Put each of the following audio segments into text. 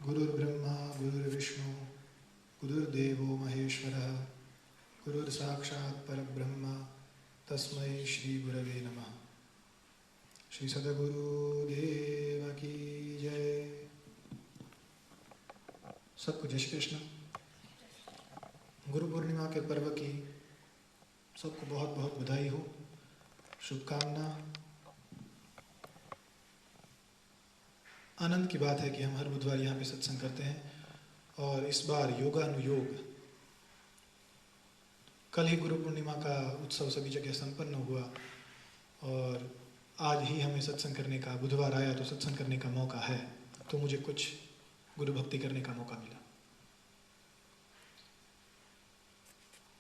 गुरुर्ब्रह्मा गुरुर्विष्णु गुरुर्देवो महेश्वरः गुरुर्साक्षात् परब्रह्म तस्मै श्री गुरवे नमः। श्री सद्गुरुदेव की जय। सबको जय श्री कृष्ण। गुरु पूर्णिमा के पर्व की सबको बहुत बहुत बधाई हो, शुभकामना। आनंद की बात है कि हम हर बुधवार यहाँ पे सत्संग करते हैं और इस बार योगानुयोग। कल ही गुरु पूर्णिमा का उत्सव सभी जगह संपन्न हुआ और आज ही हमें सत्संग करने का, बुधवार आया तो सत्संग करने का मौका है, तो मुझे कुछ गुरु भक्ति करने का मौका मिला।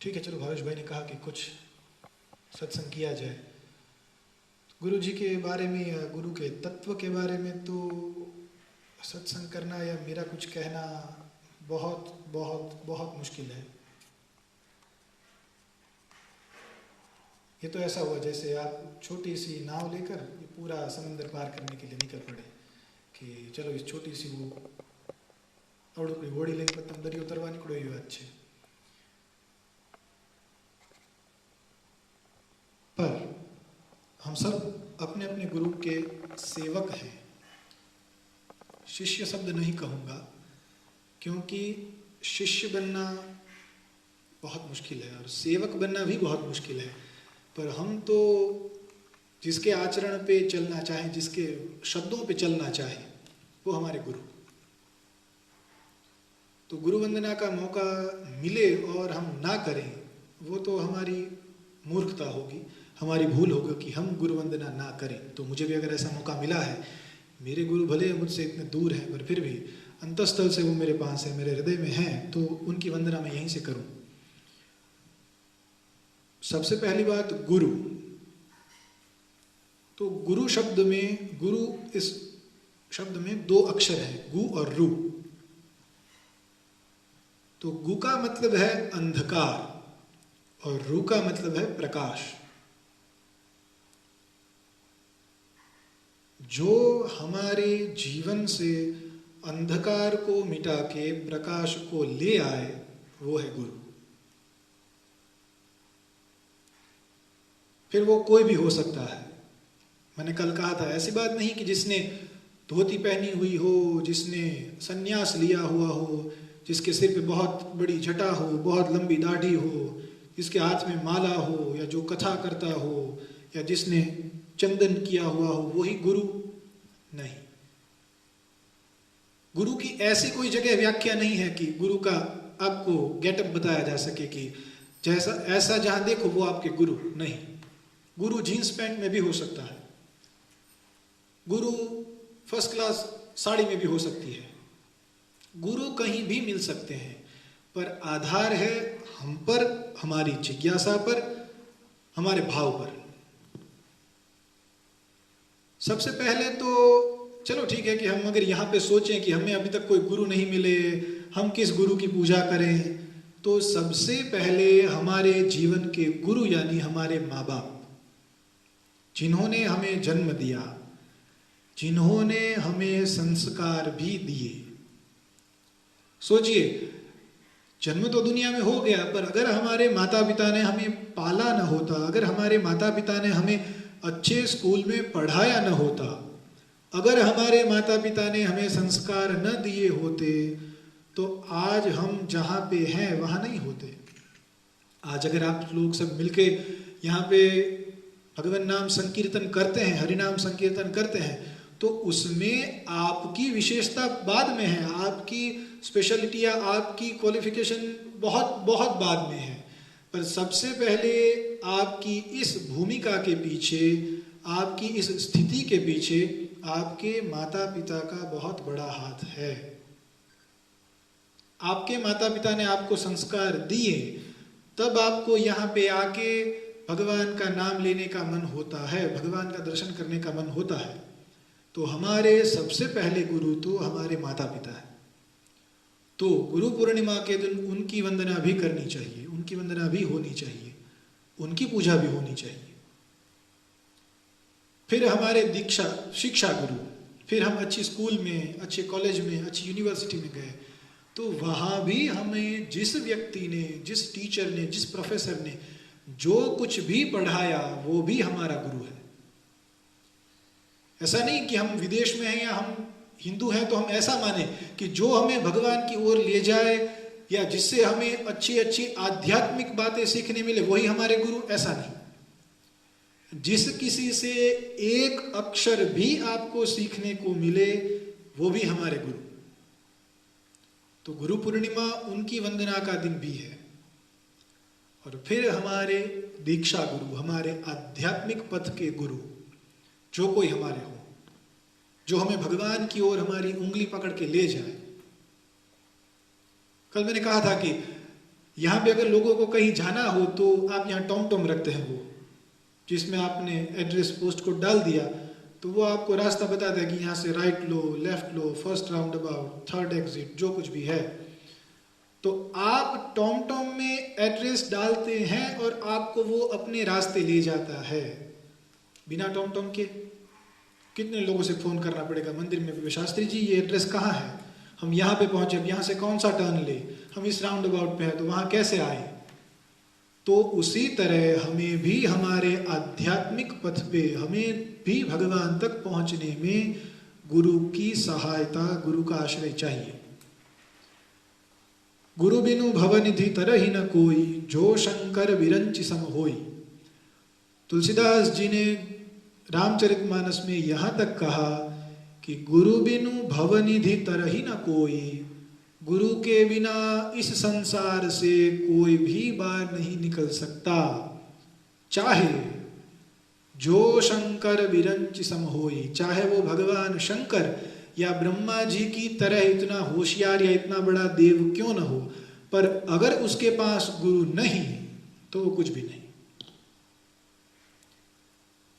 ठीक है, चलो भावेश भाई ने कहा कि कुछ सत्संग किया जाए। गुरु जी के बारे में या गुरु के तत्व के बारे में तो सत्संग करना या मेरा कुछ कहना बहुत बहुत बहुत मुश्किल है। ये तो ऐसा हुआ जैसे आप छोटी सी नाव लेकर पूरा समंदर पार करने के लिए निकल पड़े कि चलो इस छोटी सी वो अवड़ी घोड़ी लेकर तुम दरिया उतरवा निकलो, ये अच्छे। पर हम सब अपने अपने गुरु के सेवक हैं। शिष्य शब्द नहीं कहूँगा क्योंकि शिष्य बनना बहुत मुश्किल है और सेवक बनना भी बहुत मुश्किल है। पर हम तो जिसके आचरण पे चलना चाहें, जिसके शब्दों पे चलना चाहें, वो हमारे गुरु। तो गुरु वंदना का मौका मिले और हम ना करें, वो तो हमारी मूर्खता होगी, हमारी भूल होगी कि हम गुरु वंदना ना करें। तो मुझे भी अगर ऐसा मौका मिला है, मेरे गुरु भले मुझसे इतने दूर हैं पर फिर भी अंतःस्थल से वो मेरे पास है, मेरे हृदय में हैं, तो उनकी वंदना मैं यहीं से करूं। सबसे पहली बात गुरु। तो गुरु शब्द में, गुरु इस शब्द में दो अक्षर हैं, गु और रु। तो गु का मतलब है अंधकार और रु का मतलब है प्रकाश। जो हमारे जीवन से अंधकार को मिटा के प्रकाश को ले आए, वो है गुरु। फिर वो कोई भी हो सकता है। मैंने कल कहा था, ऐसी बात नहीं कि जिसने धोती पहनी हुई हो, जिसने सन्यास लिया हुआ हो, जिसके सिर पे बहुत बड़ी जटा हो, बहुत लंबी दाढ़ी हो, जिसके हाथ में माला हो, या जो कथा करता हो, या जिसने चंदन किया हुआ हो, वही गुरु नहीं। गुरु की ऐसी कोई जगह व्याख्या नहीं है कि गुरु का आपको गेटअप बताया जा सके कि जैसा ऐसा जहां देखो वो आपके गुरु नहीं। गुरु जीन्स पैंट में भी हो सकता है, गुरु फर्स्ट क्लास साड़ी में भी हो सकती है, गुरु कहीं भी मिल सकते हैं, पर आधार है हम पर, हमारी जिज्ञासा पर, हमारे भाव पर। सबसे पहले तो चलो ठीक है कि हम अगर यहाँ पे सोचें कि हमें अभी तक कोई गुरु नहीं मिले, हम किस गुरु की पूजा करें, तो सबसे पहले हमारे जीवन के गुरु यानी हमारे माँ बाप, जिन्होंने हमें जन्म दिया, जिन्होंने हमें संस्कार भी दिए। सोचिए, जन्म तो दुनिया में हो गया, पर अगर हमारे माता पिता ने हमें पाला न होता, अगर हमारे माता पिता ने हमें अच्छे स्कूल में पढ़ाया न होता, अगर हमारे माता पिता ने हमें संस्कार न दिए होते, तो आज हम जहाँ पे हैं वहाँ नहीं होते। आज अगर आप लोग सब मिलके यहाँ पे भगवान नाम संकीर्तन करते हैं, हरिनाम संकीर्तन करते हैं, तो उसमें आपकी विशेषता बाद में है, आपकी स्पेशलिटी या आपकी क्वालिफिकेशन बहुत बहुत बाद में है। पर सबसे पहले आपकी इस भूमिका के पीछे, आपकी इस स्थिति के पीछे आपके माता पिता का बहुत बड़ा हाथ है। आपके माता पिता ने आपको संस्कार दिए, तब आपको यहाँ पे आके भगवान का नाम लेने का मन होता है, भगवान का दर्शन करने का मन होता है। तो हमारे सबसे पहले गुरु तो हमारे माता पिता है। तो गुरु पूर्णिमा के दिन उनकी वंदना भी करनी चाहिए, उनकी वंदना भी होनी चाहिए, उनकी पूजा भी होनी चाहिए। फिर हमारे दीक्षा शिक्षा गुरु, फिर हम अच्छी स्कूल में, अच्छे कॉलेज में, अच्छी यूनिवर्सिटी में गए, तो वहाँ भी हमें जिस व्यक्ति ने, जिस टीचर ने, जिस प्रोफेसर ने जो कुछ भी पढ़ाया वो भी हमारा गुरु है। ऐसा नहीं कि हम विदेश में हैं या हम हिंदू हैं तो हम ऐसा माने कि जो हमें भगवान की ओर ले जाए या जिससे हमें अच्छी अच्छी आध्यात्मिक बातें सीखने मिले वही हमारे गुरु, ऐसा नहीं। जिस किसी से एक अक्षर भी आपको सीखने को मिले वो भी हमारे गुरु। तो गुरु पूर्णिमा उनकी वंदना का दिन भी है। और फिर हमारे दीक्षा गुरु, हमारे आध्यात्मिक पथ के गुरु जो कोई हमारे हो, जो हमें भगवान की ओर हमारी उंगली पकड़ के ले जाए। कल मैंने कहा था कि यहां पे अगर लोगों को कहीं जाना हो तो आप यहाँ टॉम टॉम रखते हैं, वो जिसमें आपने एड्रेस पोस्ट कोड डाल दिया तो वो आपको रास्ता बताता है कि यहाँ से right low, left low, first round about, third exit, जो कुछ भी है। तो आप टॉम टॉम में एड्रेस डालते हैं और आपको वो अपने रास्ते ले जाता है बिना टॉम टॉम के। कितने लोगों से फोन करना पड़ेगा मंदिर में, शास्त्री जी ये एड्रेस कहाँ है, हम यहाँ पे पहुंचे, अब यहाँ से कौन सा टर्न ले, हम इस राउंड अबाउट पे है तो वहां कैसे आए। तो उसी तरह हमें भी हमारे आध्यात्मिक पथ पे, हमें भी भगवान तक पहुंचने में गुरु की सहायता, गुरु का आश्रय चाहिए। गुरु बिनु भवनिधि तरहि न कोई, जो शंकर विरंचि सम होई। तुलसीदास जी ने रामचरितमानस में यहां तक कहा कि गुरु बिनु भवनिधि तरहि न कोई, गुरु के बिना इस संसार से कोई भी बाहर नहीं निकल सकता, चाहे जो शंकर विरंचि सम होई, चाहे वो भगवान शंकर या ब्रह्मा जी की तरह इतना होशियार या इतना बड़ा देव क्यों न हो, पर अगर उसके पास गुरु नहीं तो वो कुछ भी नहीं।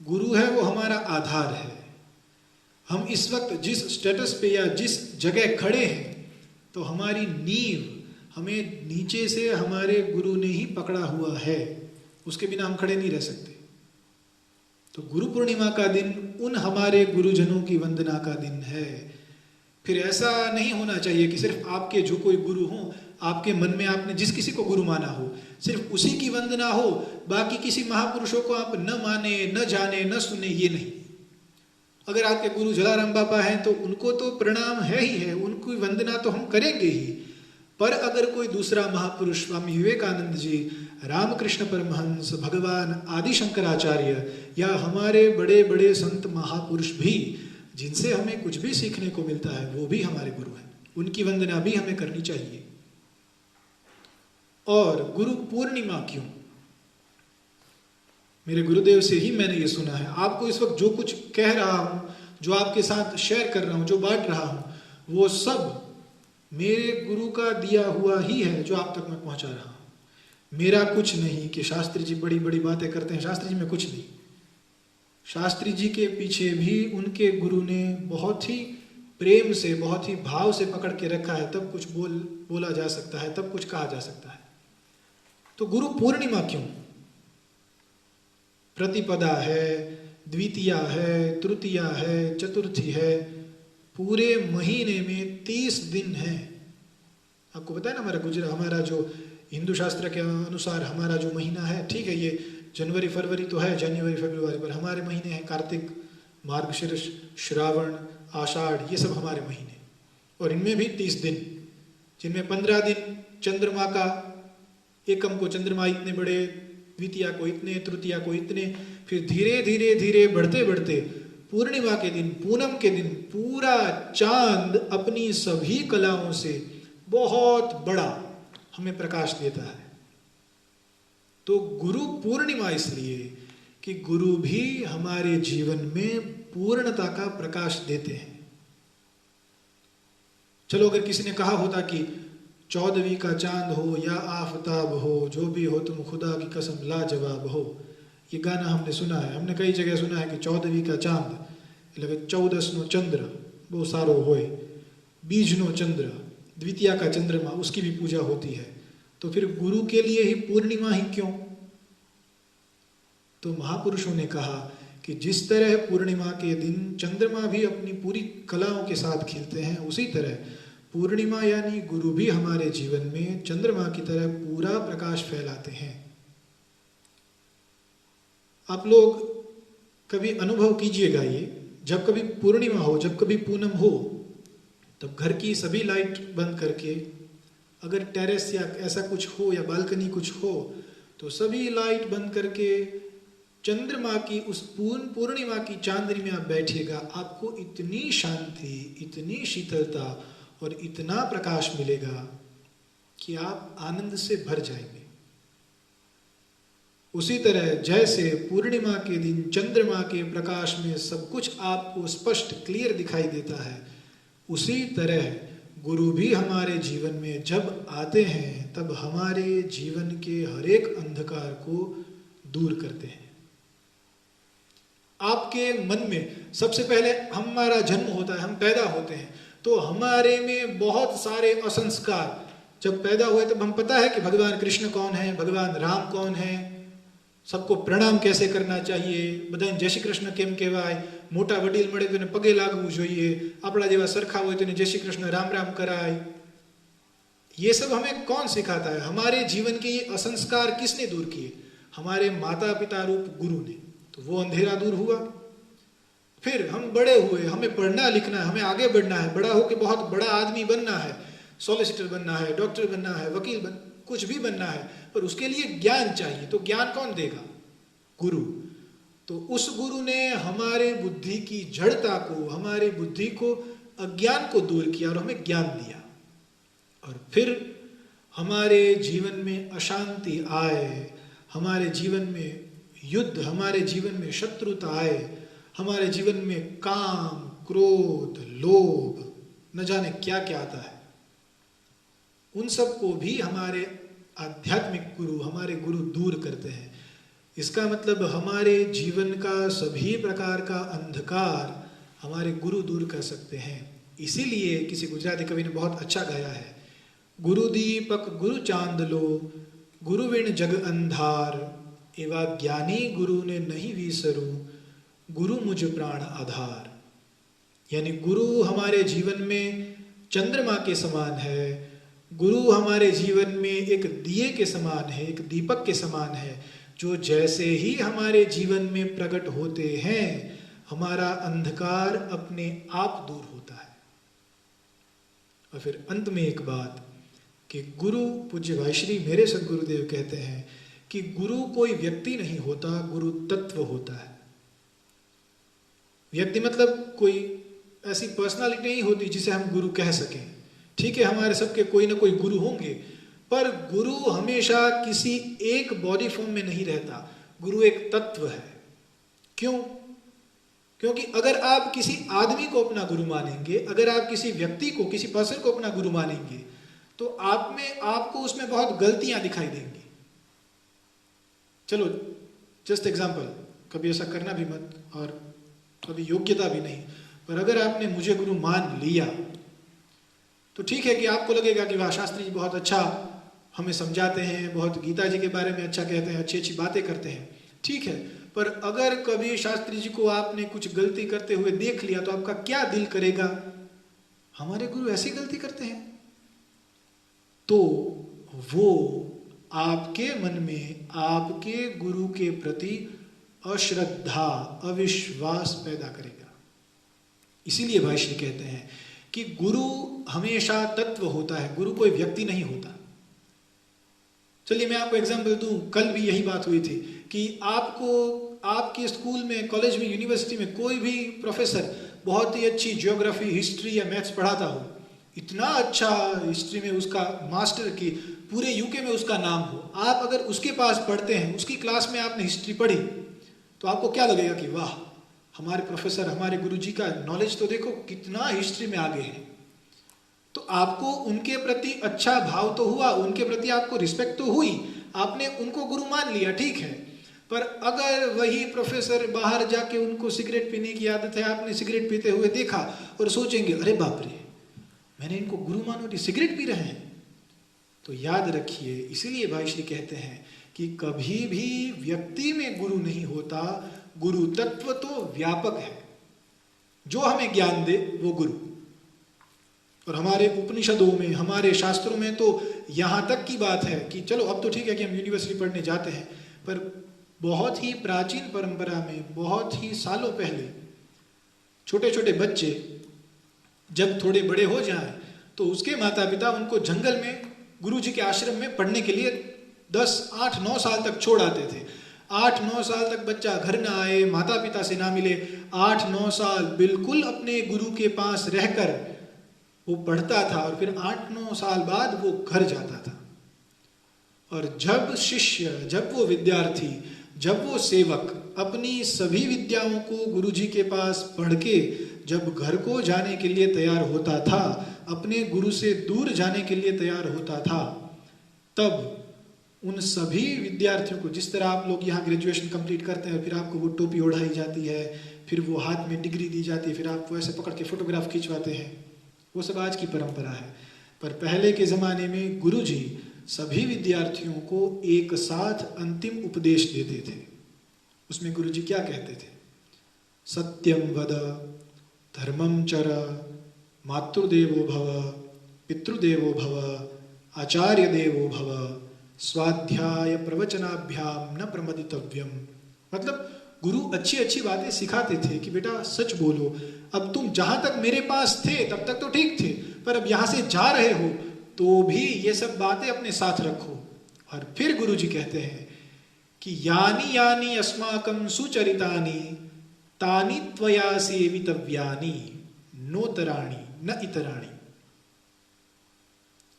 गुरु है वो हमारा आधार है। हम इस वक्त जिस स्टेटस पे या जिस जगह खड़े हैं तो हमारी नींव हमें नीचे से हमारे गुरु ने ही पकड़ा हुआ है, उसके बिना हम खड़े नहीं रह सकते। तो गुरु पूर्णिमा का दिन उन हमारे गुरुजनों की वंदना का दिन है। फिर ऐसा नहीं होना चाहिए कि सिर्फ आपके जो कोई गुरु हो, आपके मन में आपने जिस किसी को गुरु माना हो सिर्फ उसी की वंदना हो, बाकी किसी महापुरुषों को आप न माने, न जाने, न सुने, ये नहीं। अगर आपके गुरु जलाराम बाबा हैं तो उनको तो प्रणाम है ही है, उनकी वंदना तो हम करेंगे ही। पर अगर कोई दूसरा महापुरुष, स्वामी विवेकानंद जी, रामकृष्ण परमहंस, भगवान आदि शंकराचार्य या हमारे बड़े बड़े संत महापुरुष भी जिनसे हमें कुछ भी सीखने को मिलता है वो भी हमारे गुरु हैं, उनकी वंदना भी हमें करनी चाहिए। और गुरु पूर्णिमा क्यों? मेरे गुरुदेव से ही मैंने ये सुना है। आपको इस वक्त जो कुछ कह रहा हूं, जो आपके साथ शेयर कर रहा हूं, जो बांट रहा हूं, वो सब मेरे गुरु का दिया हुआ ही है जो आप तक मैं पहुंचा रहा हूं। मेरा कुछ नहीं कि शास्त्री जी बड़ी बड़ी बातें करते हैं, शास्त्री जी में कुछ नहीं। शास्त्री जी के पीछे भी उनके गुरु ने बहुत ही प्रेम से, बहुत ही भाव से पकड़ के रखा है, तब कुछ बोला जा सकता है, तब कुछ कहा जा सकता है। तो गुरु पूर्णिमा क्यों? प्रतिपदा है, द्वितीया है, तृतीया है, चतुर्थी है, पूरे महीने में 30 दिन है। आपको पता है ना, हमारा जो हिंदू शास्त्र के अनुसार हमारा जो महीना है, ठीक है ये जनवरी फरवरी तो है, जनवरी फरवरी, पर हमारे महीने हैं कार्तिक, मार्गशीर्ष, श्रावण, आषाढ़, ये सब हमारे महीने। और इनमें भी 30 दिन, जिनमें 15 दिन चंद्रमा का, एकम को चंद्रमा इतने बड़े, द्वितीया को इतने, तृतीया को इतने, फिर धीरे धीरे धीरे बढ़ते बढ़ते पूर्णिमा के दिन, पूनम के दिन पूरा चांद अपनी सभी कलाओं से बहुत बड़ा हमें प्रकाश देता है। तो गुरु पूर्णिमा इसलिए कि गुरु भी हमारे जीवन में पूर्णता का प्रकाश देते हैं। चलो अगर किसी ने कहा होता कि 14वीं का चांद हो या आफताब हो, जो भी हो तुम खुदा की कसम लाजवाब हो, ये गाना हमने सुना है, हमने कई जगह सुना है कि 14वीं का चांद लगे 14नो चंद्र वो सारो होए, 20नो चंद्र, द्वितीया का चंद्रमा, उसकी भी पूजा होती है। तो फिर गुरु के लिए ही पूर्णिमा ही क्यों? तो महापुरुषों ने कहा कि जिस तरह पूर्णिमा के दिन चंद्रमा भी अपनी पूरी कलाओं के साथ खिलते हैं, उसी तरह पूर्णिमा यानी गुरु भी हमारे जीवन में चंद्रमा की तरह पूरा प्रकाश फैलाते हैं। आप लोग कभी अनुभव कीजिएगा ये, जब कभी पूर्णिमा हो, जब कभी पूनम हो, तब घर की सभी लाइट बंद करके, अगर टेरेस या ऐसा कुछ हो या बालकनी कुछ हो, तो सभी लाइट बंद करके चंद्रमा की उस पूर्णिमा की चांदनी में आप बैठिएगा, आपको इतनी शांति, इतनी शीतलता और इतना प्रकाश मिलेगा कि आप आनंद से भर जाएंगे। उसी तरह जैसे पूर्णिमा के दिन चंद्रमा के प्रकाश में सब कुछ आपको स्पष्ट क्लियर दिखाई देता है, उसी तरह गुरु भी हमारे जीवन में जब आते हैं तब हमारे जीवन के हर एक अंधकार को दूर करते हैं। आपके मन में सबसे पहले हमारा जन्म होता है, हम पैदा होते हैं, तो हमारे में बहुत सारे असंस्कार, जब पैदा हुए तब हम पता है कि भगवान कृष्ण कौन है, भगवान राम कौन है, सबको प्रणाम कैसे करना चाहिए, बधाने जय श्री कृष्ण केम कहेवाय, मोटा वडील मळे तो पगे लागवू જોઈએ, આપણા જેવા સરખા હોય તો જય શ્રી कृष्ण राम राम कराय। ये सब हमें कौन सिखाता है? हमारे जीवन के ये असंस्कार किसने दूर किए? हमारे माता पिता रूप गुरु ने। तो वो अंधेरा दूर हुआ। फिर हम बड़े हुए, हमें पढ़ना लिखना है, हमें आगे बढ़ना है, बड़ा होकर बहुत बड़ा आदमी बनना है, सॉलिसिटर बनना है, डॉक्टर बनना है, वकील कुछ भी बनना है, पर उसके लिए ज्ञान चाहिए। तो ज्ञान कौन देगा? गुरु। तो उस गुरु ने हमारे बुद्धि की जड़ता को, हमारी बुद्धि को, अज्ञान को दूर किया और हमें ज्ञान दिया। और फिर हमारे जीवन में अशांति आए, हमारे जीवन में युद्ध, हमारे जीवन में शत्रुता आए, हमारे जीवन में काम, क्रोध, लोभ, न जाने क्या क्या आता है, उन सब को भी हमारे आध्यात्मिक गुरु, हमारे गुरु दूर करते हैं। इसका मतलब हमारे जीवन का सभी प्रकार का अंधकार हमारे गुरु दूर कर सकते हैं। इसीलिए किसी गुजराती कवि ने बहुत अच्छा गाया है, गुरु दीपक गुरु चांदलो, गुरु विण जग अंधार, एवा ज्ञानी गुरु ने नहीं विसरू, गुरु मुझ प्राण आधार। यानी गुरु हमारे जीवन में चंद्रमा के समान है, गुरु हमारे जीवन में एक दिए के समान है, एक दीपक के समान है, जो जैसे ही हमारे जीवन में प्रकट होते हैं हमारा अंधकार अपने आप दूर होता है। और फिर अंत में एक बात कि गुरु, पूज्य भाई श्री मेरे सदगुरुदेव कहते हैं कि गुरु कोई व्यक्ति नहीं होता, गुरु तत्व होता है। व्यक्ति मतलब कोई ऐसी पर्सनालिटी नहीं होती जिसे हम गुरु कह सकें। ठीक है, हमारे सबके कोई ना कोई गुरु होंगे, पर गुरु हमेशा किसी एक बॉडी फॉर्म में नहीं रहता। गुरु एक तत्व है। क्यों? क्योंकि अगर आप किसी आदमी को अपना गुरु मानेंगे, अगर आप किसी व्यक्ति को, किसी पर्सन को अपना गुरु मानेंगे, तो आपको उसमें बहुत गलतियां दिखाई देंगी। चलो जस्ट एग्जाम्पल, कभी ऐसा करना भी मत और कभी योग्यता भी नहीं, पर अगर आपने मुझे गुरु मान लिया तो ठीक है कि आपको लगेगा कि वाह शास्त्री जी बहुत अच्छा हमें समझाते हैं, बहुत गीता जी के बारे में अच्छा कहते हैं, अच्छी अच्छी बातें करते हैं, ठीक है। पर अगर कभी शास्त्री जी को आपने कुछ गलती करते हुए देख लिया तो आपका क्या दिल करेगा? हमारे गुरु ऐसी गलती करते हैं, तो वो आपके मन में आपके गुरु के प्रति अश्रद्धा, अविश्वास पैदा करेगा। इसीलिए भाई श्री कहते हैं कि गुरु हमेशा तत्व होता है, गुरु कोई व्यक्ति नहीं होता। चलिए मैं आपको एग्जांपल दूं, कल भी यही बात हुई थी कि आपको आपके स्कूल में, कॉलेज में, यूनिवर्सिटी में कोई भी प्रोफेसर बहुत ही अच्छी ज्योग्राफी, हिस्ट्री या मैथ्स पढ़ाता हो, इतना अच्छा हिस्ट्री में उसका मास्टर की पूरे यूके में उसका नाम हो, आप अगर उसके पास पढ़ते हैं, उसकी क्लास में आपने हिस्ट्री पढ़ी, तो आपको क्या लगेगा कि वाह हमारे प्रोफेसर, हमारे गुरुजी का नॉलेज तो देखो कितना हिस्ट्री में आगे है। तो आपको उनके प्रति अच्छा भाव तो हुआ, उनके प्रति आपको रिस्पेक्ट तो हुई, आपने उनको गुरु मान लिया, ठीक है। पर अगर वही प्रोफेसर बाहर जाके उनको सिगरेट पीने की आदत है, आपने सिगरेट पीते हुए देखा और सोचेंगे अरे बाप रे, मैंने इनको गुरु मानो कि सिगरेट पी रहे हैं, तो याद रखिए, इसीलिए भाई श्री कहते हैं कि कभी भी व्यक्ति में गुरु नहीं होता, गुरु तत्व तो व्यापक है, जो हमें ज्ञान दे वो गुरु। और हमारे उपनिषदों में, हमारे शास्त्रों में तो यहाँ तक की बात है कि चलो अब तो ठीक है कि हम यूनिवर्सिटी पढ़ने जाते हैं, पर बहुत ही प्राचीन परंपरा में, बहुत ही सालों पहले छोटे छोटे बच्चे जब थोड़े बड़े हो जाएं तो उसके माता पिता उनको जंगल में गुरुजी के आश्रम में पढ़ने के लिए 10, 8, 9 साल तक छोड़ आते थे। 8, 9 साल तक बच्चा घर ना आए, माता पिता से ना मिले, 8, 9 साल बिल्कुल अपने गुरु के पास रहकर वो पढ़ता था और फिर 8, 9 साल बाद वो घर जाता था। और जब शिष्य, जब वो विद्यार्थी, जब वो सेवक अपनी सभी विद्याओं को गुरुजी के पास पढ़ के जब घर को जाने के लिए तैयार होता था, अपने गुरु से दूर जाने के लिए तैयार होता था, तब उन सभी विद्यार्थियों को, जिस तरह आप लोग यहाँ ग्रेजुएशन कंप्लीट करते हैं, फिर आपको वो टोपी ओढ़ाई जाती है, फिर वो हाथ में डिग्री दी जाती है, फिर आपको ऐसे पकड़ के फोटोग्राफ खिंचवाते हैं, वो सब आज की परंपरा है। पर पहले के ज़माने में गुरुजी सभी विद्यार्थियों को एक साथ अंतिम उपदेश देते थे। उसमें गुरुजी क्या कहते थे? सत्यम वद, धर्मम चर, मातृदेवो भव, पितृदेवो भव, आचार्य देवो भव, स्वाध्याय प्रवचनाभ्याम न प्रमदितव्यम। मतलब गुरु अच्छी अच्छी बातें सिखाते थे कि बेटा सच बोलो, अब तुम जहां तक मेरे पास थे तब तक तो ठीक थे, पर अब यहां से जा रहे हो तो भी ये सब बातें अपने साथ रखो। और फिर गुरुजी कहते हैं कि यानी यानी अस्माकं सुचरितानि तानि त्वया सेवितव्यानि नोतराणि न इतराणि।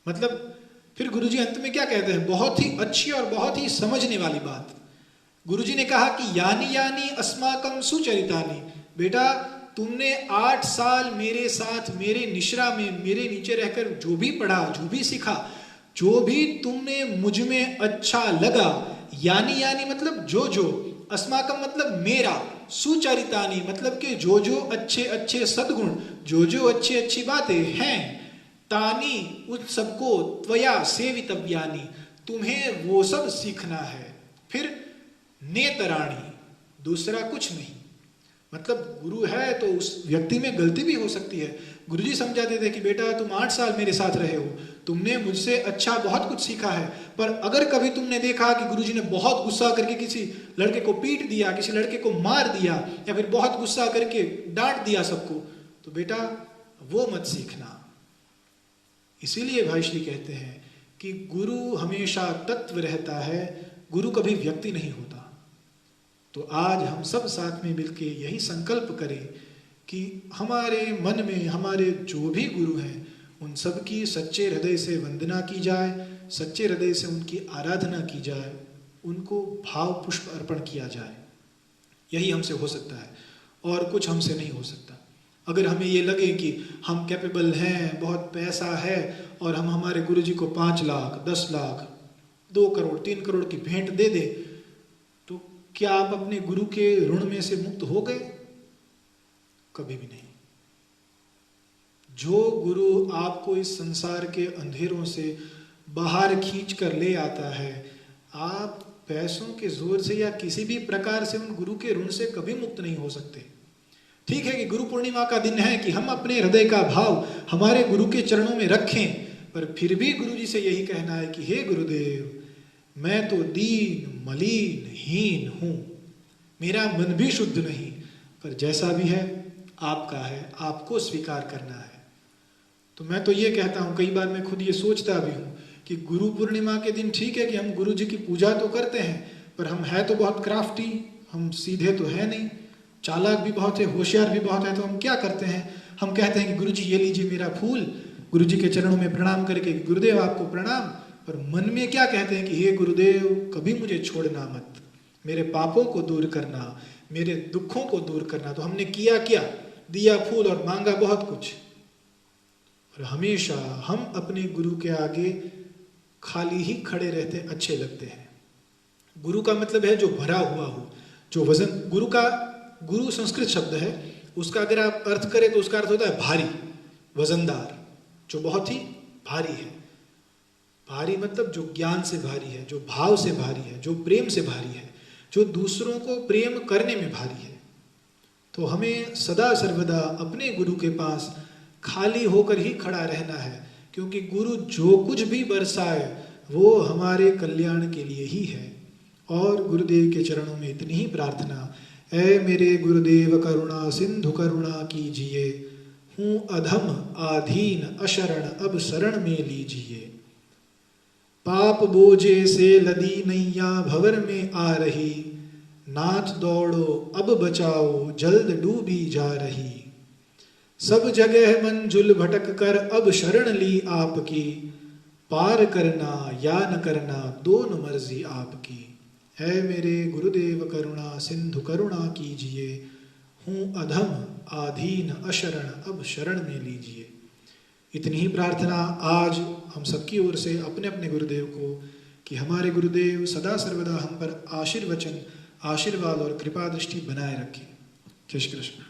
मतलब फिर गुरुजी अंत में क्या कहते हैं? बहुत ही अच्छी और बहुत ही समझने वाली बात। गुरुजी ने कहा कि यानी यानी अस्माकं सुचरितानि, बेटा तुमने 8 साल मेरे साथ, मेरे निश्रा में, मेरे नीचे रहकर जो भी पढ़ा, जो भी सीखा, जो भी तुमने मुझ में अच्छा लगा, यानी यानी मतलब जो जो, अस्माकं मतलब मेरा, सुचरितानि मतलब कि जो जो अच्छे अच्छे सद्गुण, जो जो अच्छी अच्छी बातें हैं, तानी उन सबको, त्वया सेवितव्यानि तुम्हें वो सब सीखना है। फिर नेतराणी, दूसरा कुछ नहीं। मतलब गुरु है तो उस व्यक्ति में गलती भी हो सकती है। गुरुजी समझाते थे कि बेटा तुम 8 साल मेरे साथ रहे हो, तुमने मुझसे अच्छा बहुत कुछ सीखा है, पर अगर कभी तुमने देखा कि गुरुजी ने बहुत गुस्सा करके किसी लड़के को पीट दिया, किसी लड़के को मार दिया, या फिर बहुत गुस्सा करके डांट दिया सबको, तो बेटा वो मत सीखना। इसीलिए भाई श्री कहते हैं कि गुरु हमेशा तत्व रहता है, गुरु कभी व्यक्ति नहीं होता। तो आज हम सब साथ में मिलके यही संकल्प करें कि हमारे मन में हमारे जो भी गुरु हैं उन सब की सच्चे हृदय से वंदना की जाए, सच्चे हृदय से उनकी आराधना की जाए, उनको भाव पुष्प अर्पण किया जाए। यही हमसे हो सकता है और कुछ हमसे नहीं हो सकता। अगर हमें ये लगे कि हम कैपेबल हैं, बहुत पैसा है और हम हमारे गुरुजी को 5 लाख, 10 लाख, 2 करोड़, 3 करोड़ की भेंट दे दे, तो क्या आप अपने गुरु के ऋण में से मुक्त हो गए? कभी भी नहीं। जो गुरु आपको इस संसार के अंधेरों से बाहर खींच कर ले आता है, आप पैसों के जोर से या किसी भी प्रकार से उन गुरु के ऋण से कभी मुक्त नहीं हो सकते। ठीक है कि गुरु पूर्णिमा का दिन है कि हम अपने हृदय का भाव हमारे गुरु के चरणों में रखें, पर फिर भी गुरु जी से यही कहना है कि हे गुरुदेव, मैं तो दीन मलिन हीन हूं, मेरा मन भी शुद्ध नहीं, पर जैसा भी है आपका है, आपको स्वीकार करना है। तो मैं तो ये कहता हूँ, कई बार मैं खुद ये सोचता भी हूँ कि गुरु पूर्णिमा के दिन ठीक है कि हम गुरु जी की पूजा तो करते हैं, पर हम है तो बहुत क्राफ्टी, हम सीधे तो है नहीं, चालाक भी बहुत है, होशियार भी बहुत है। तो हम क्या करते हैं? हम कहते हैं कि गुरु जी ये लीजिए मेरा फूल, गुरु जी के चरणों में प्रणाम करके गुरुदेव आपको प्रणाम, पर मन में क्या कहते हैं कि हे गुरुदेव कभी मुझे छोड़ना मत, मेरे पापों को दूर करना, मेरे दुखों को दूर करना। तो हमने किया क्या? दिया फूल और मांगा बहुत कुछ। और हमेशा हम अपने गुरु के आगे खाली ही खड़े रहते अच्छे लगते हैं। गुरु का मतलब है जो भरा हुआ हो, जो वजन। गुरु संस्कृत शब्द है, उसका अगर आप अर्थ करें तो उसका अर्थ होता है भारी, वजनदार, जो बहुत ही भारी है। भारी मतलब जो ज्ञान से भारी है, जो भाव से भारी है, जो प्रेम से भारी है। जो दूसरों को प्रेम करने में भारी है। तो हमें सदा सर्वदा अपने गुरु के पास खाली होकर ही खड़ा रहना है, क्योंकि गुरु जो कुछ भी बरसाए वो हमारे कल्याण के लिए ही है। और गुरुदेव के चरणों में इतनी ही प्रार्थना, ऐ मेरे गुरुदेव करुणा सिंधु करुणा कीजिए, हूँ अधम आधीन अशरण अब शरण में लीजिए। पाप बोझे से लदी नैया भंवर में आ रही, नाथ दौड़ो अब बचाओ जल्द डूबी जा रही। सब जगह मंजुल भटक कर अब शरण ली आपकी, पार करना या न करना दोनों मर्जी आपकी। है मेरे गुरुदेव करुणा सिंधु करुणा कीजिए, हूँ अधम आधीन अशरण अब शरण में लीजिए। इतनी ही प्रार्थना आज हम सबकी ओर से अपने अपने गुरुदेव को, कि हमारे गुरुदेव सदा सर्वदा हम पर आशीर्वचन, आशीर्वाद और कृपा दृष्टि बनाए रखें। जय श्री कृष्ण।